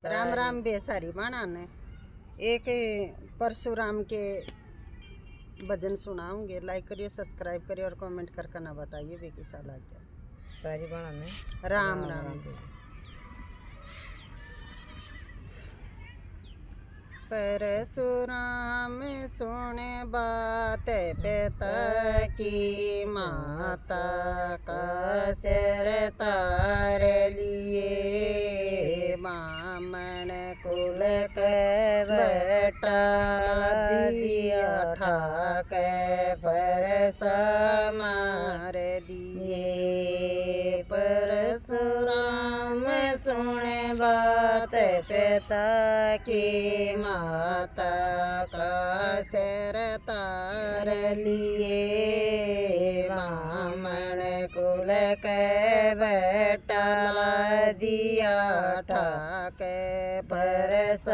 राम राम बेसारी माना ने एक परशुराम के भजन सुनाऊंगे। लाइक करिए, सब्सक्राइब करिए और कमेंट करके ना बताइए वे कैसा लगा। सारी बाणा ने राम राम। परशुराम सुने बात पिता की, माता का सिर तार लिए। बामण कुल के बेटा दिया ठाक परस मार दिए। परशुराम सुने बात पिता की, माता का सिर तार लिए। बामण कुल के बेटा दिया ठाक परस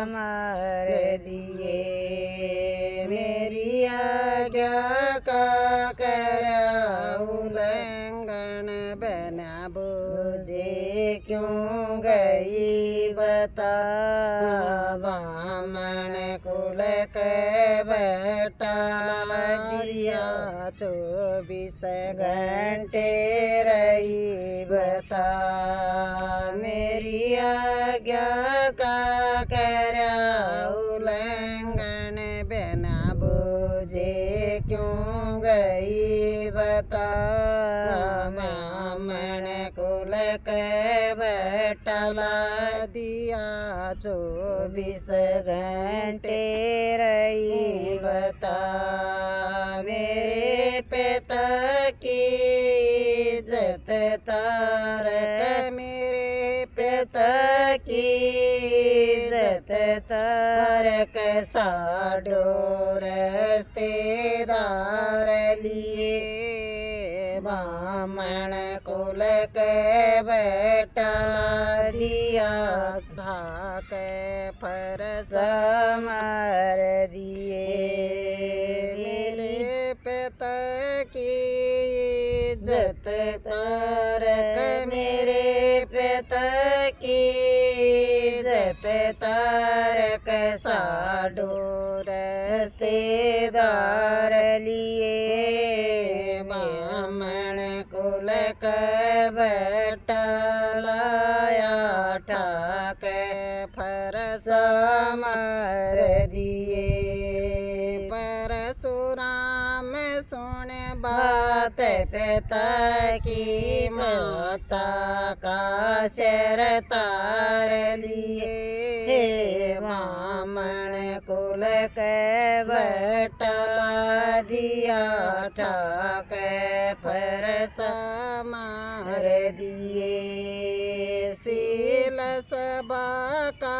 मार दिए। मेरी आज्ञा का करा उल्लंघन, बना बुझे क्यों गई बता। बामण कुल के बेटा दिया 24 घंटे रही बता। मेरी आज्ञा का करा उल्लंघन, बिना बुझे क्यों गई बता। बामण कुल के बेटा दिया 24 घंटे रही बता। मेरे पिता की इज्जत तारक, मेरे पिता की इज्जत तारक। साडो रिश्तेदार लिए। बामण कुल के बेटा दिया ठाक परस मार दिए। मेरे पिता की इज्जत तारक, मेरे पिता की इज्जत तारक। साडो रिश्तेदार लिए। बामण कुल के बेटा लाया ठाक परस मार दिए। परशुराम सुन बात पिता की, माता का सिर तार लिए। बामण कुल के बेटा दिया ठाक परस मार दिए। शील सबा का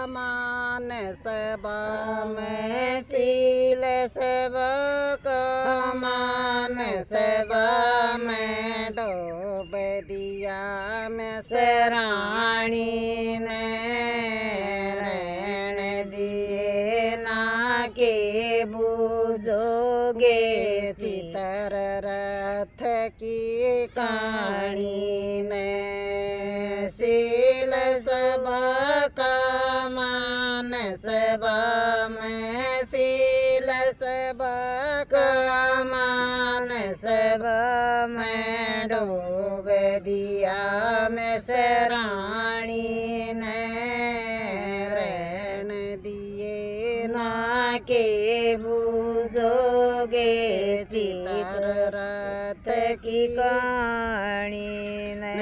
मान सबा में, शील सबा का मान सबा में। डूब दिया में सराणी ने, रहन दिए ना के बूझोगे। चितर रथ की कहानी ने, शील सबा का मान सबा में। शील सबा का मान सबा में। डूब दिया में सराणी ने, रहन दिए ना के बूझोगे। चितर रथ की कहानी ने,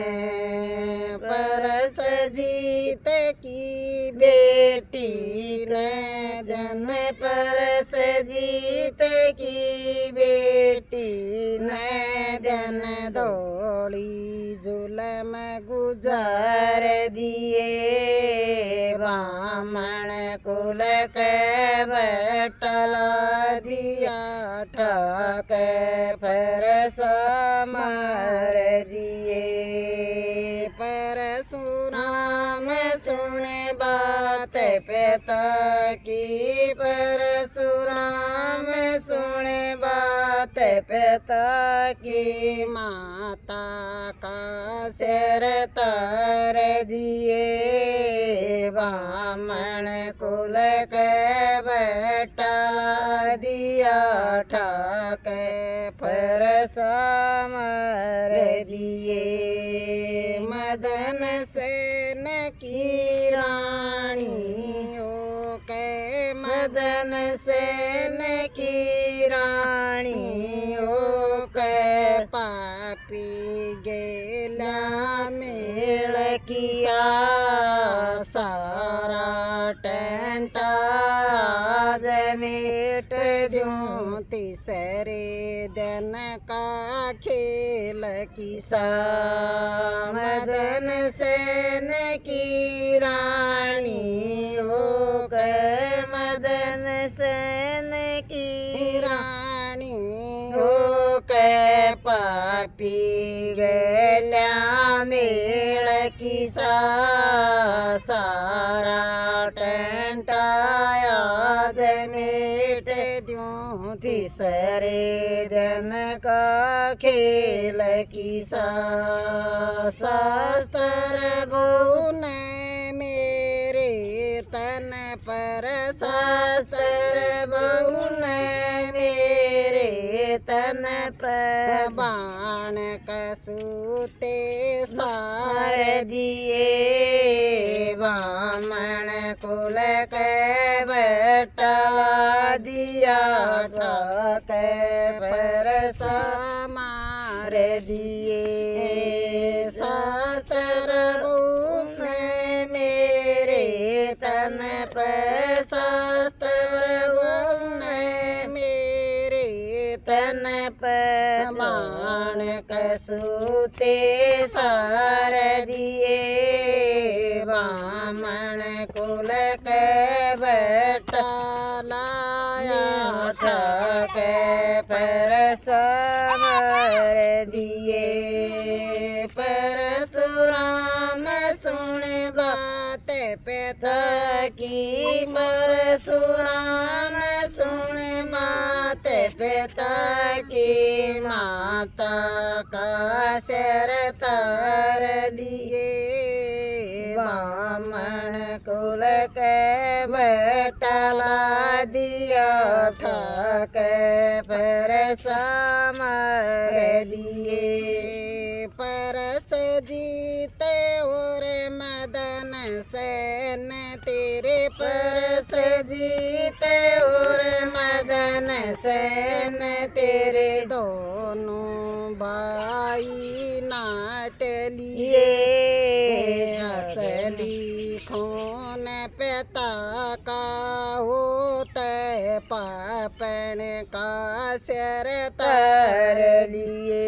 परस जीत की बेटी ने जन। परस जीत की बेटी ने जन, दौड़ी जुलम गुजार दिए। बामण कुल के बेटा दिया ठाक परस मार दिए। परशुराम सुने बात पिता की, परशुराम सुने बात पिता की। माता का सिर तार दिए। की रानी ओ के मदन सेन की रानी ओ के पापी गेला मेल किया सारा टेंटा जमेट दूं तीसरे दिन का खेल किसा मदन सेन की रानी ओ के मदन सेन की रानी ओ के पापी गेल्या मेल किसा सारा टेंटाया जमेट दूं तीसरे दिन का खेल किसा शास्त्र बुन मेरे तन पर शास्त्र बुन मेरे तन पर बाण कसूते सार दिए बामण कुल के बटा दिया ठाक पर समार दिए शास्त्र बुन मेरे तन पर शास्त्र बुन मेरे तन पर बाण कसूते सार दिए बामण कुल के बटा लाया ठाक पर समार दिए परशुराम सुन बात पिता की परशुराम सुन बात पिता की माता का शर तार लिए बामण कुल के बटला दिया ठाक पर समार दिए परस जीते और मदन सेन तेरे परस जीते और मदन सेन तेरे दोनों भाई नाट लिए असली खून पिता का होता पापन का सिर तर लिए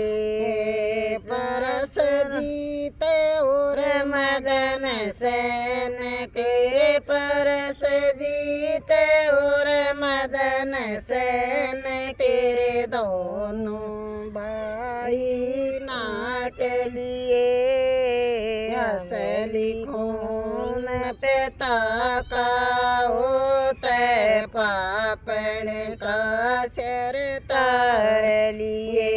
परस जीते और मदन सेन तेरे परस जीते और मदन सेन तेरे दोनों भाई नाट लिए असली खून पिता का होता पापन का सिर तार लिए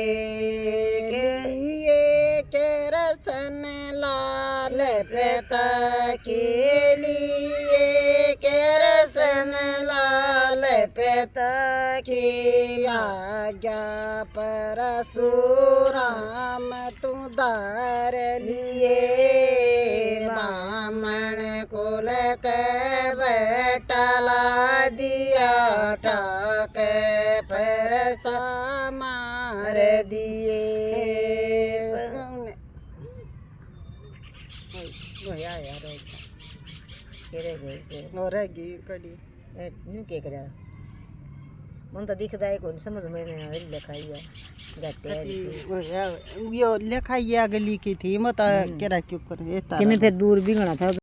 के रसन लाल पिता के लिए के रसन लाल पिता की आज्ञा परशुराम तू दार लिए बामण कुल के बटला दिया ठाक पर समार दिए कड़ी के करा मन तो दिखता है कौन समझ में नहीं लिखाई है यो लिखाई गली की थी मत केरा क्यों कर मैं फिर दूर भी गणा था